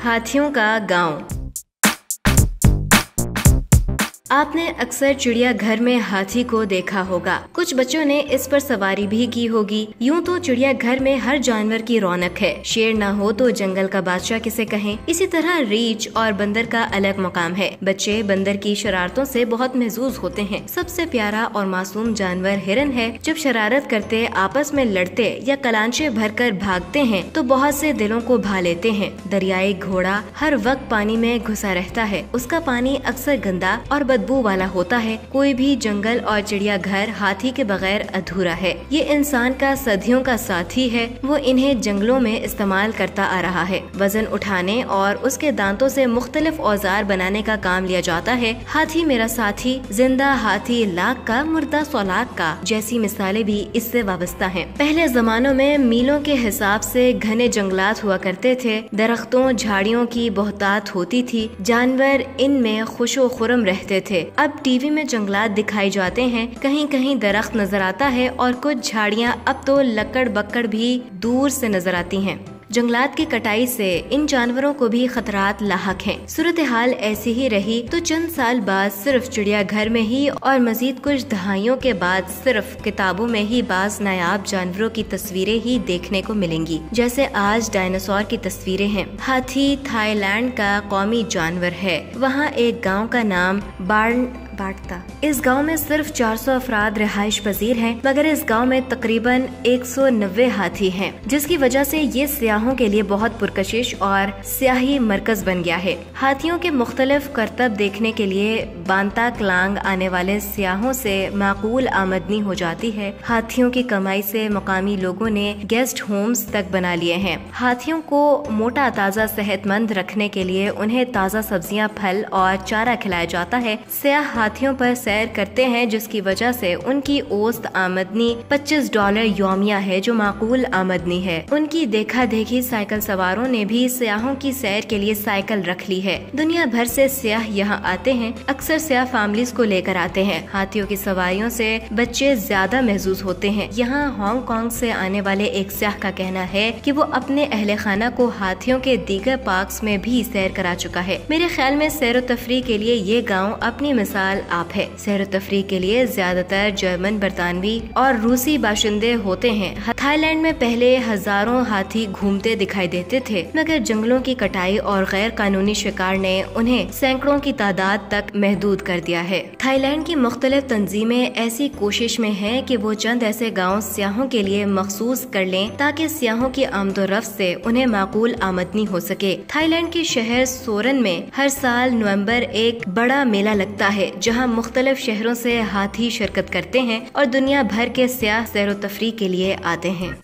हाथियों का गांव। आपने अक्सर चिड़िया घर में हाथी को देखा होगा। कुछ बच्चों ने इस पर सवारी भी की होगी। यूं तो चिड़िया घर में हर जानवर की रौनक है। शेर ना हो तो जंगल का बादशाह किसे कहें। इसी तरह रीछ और बंदर का अलग मकाम है। बच्चे बंदर की शरारतों से बहुत महजूज होते हैं। सबसे प्यारा और मासूम जानवर हिरन है। जब शरारत करते, आपस में लड़ते या कलांचे भरकर भागते हैं तो बहुत से दिलों को भा लेते हैं। दरियाई घोड़ा हर वक्त पानी में घुसा रहता है। उसका पानी अक्सर गंदा और बदबू वाला होता है। कोई भी जंगल और चिड़िया घर हाथी के बगैर अधूरा है। ये इंसान का सदियों का साथी है। वो इन्हें जंगलों में इस्तेमाल करता आ रहा है। वजन उठाने और उसके दांतों से मुख्तलिफ औजार बनाने का काम लिया जाता है। हाथी मेरा साथी, जिंदा हाथी लाख का, मुर्दा 100 लाख का जैसी मिसालें भी इससे वाबस्ता हैं। पहले जमानों में मीलों के हिसाब से घने जंगलात हुआ करते थे। दरख्तों झाड़ियों की बहुतात होती थी। जानवर इनमें खुशो खुरम रहते थे। अब टीवी में जंगलात दिखाई जाते हैं। कहीं कहीं दरख्त नजर आता है और कुछ झाड़ियां अब तो लकड़ बक्कड़ भी दूर से नजर आती हैं। जंगलात की कटाई से इन जानवरों को भी खतरात लाहक हैं। सूरत हाल ऐसी ही रही तो चंद साल बाद सिर्फ चिड़िया घर में ही और मजीद कुछ दहाइयों के बाद सिर्फ किताबों में ही बाज नायाब जानवरों की तस्वीरें ही देखने को मिलेंगी। जैसे आज डायनासोर की तस्वीरें हैं। हाथी थाईलैंड का कौमी जानवर है। वहाँ एक गाँव का नाम बाटता। इस गांव में सिर्फ 400 अफराद रिहाइश पजीर हैं, मगर इस गांव में तकरीबन 190 हाथी हैं, जिसकी वजह से ये सियाहों के लिए बहुत पुरकशिश और सियाही मरकज बन गया है। हाथियों के मुख्तलिफ करतब देखने के लिए बांता क्लांग आने वाले सियाहों से माकूल आमदनी हो जाती है। हाथियों की कमाई से मकामी लोगों ने गेस्ट होम्स तक बना लिए हैं। हाथियों को मोटा ताज़ा सेहतमंद रखने के लिए उन्हें ताज़ा सब्जियां, फल और चारा खिलाया जाता है। सियाह हाथियों पर सैर करते हैं, जिसकी वजह से उनकी औसत आमदनी $25 यौमिया है, जो माकूल आमदनी है। उनकी देखा देखी साइकिल सवारों ने भी सियाहों की सैर के लिए साइकिल रख ली है। दुनिया भर से सियाह यहाँ आते हैं। अक्सर सियाह फैमिलीज को लेकर आते हैं। हाथियों की सवारियों से बच्चे ज्यादा महजूज होते हैं। यहाँ हांगकांग से आने वाले एक सियाह का कहना है कि वो अपने अहले खाना को हाथियों के दीगर पार्क्स में भी सैर करा चुका है। मेरे ख्याल में सैर व तफरीह के लिए ये गाँव अपनी मिसाल आप है। सैर तफरीह के लिए ज्यादातर जर्मन, बरतानवी और रूसी बाशिंदे होते हैं। थाईलैंड में पहले हजारों हाथी घूमते दिखाई देते थे, मगर जंगलों की कटाई और गैर कानूनी शिकार ने उन्हें सैकड़ों की तादाद तक महदूद कर दिया है। थाईलैंड की मुख्तलिफ तंजीमें ऐसी कोशिश में हैं कि वो चंद ऐसे गाँव सियाहों के लिए मखसूस कर लें ताकि सियाहों की आमदोरफ्त से उन्हें माकूल आमदनी हो सके। थाईलैंड के शहर सोरन में हर साल नवंबर एक बड़ा मेला लगता है, जहां मुख्तलिफ शहरों से हाथी शिरकत करते हैं और दुनिया भर के सियाह सैर व तफरीह के लिए आते हैं।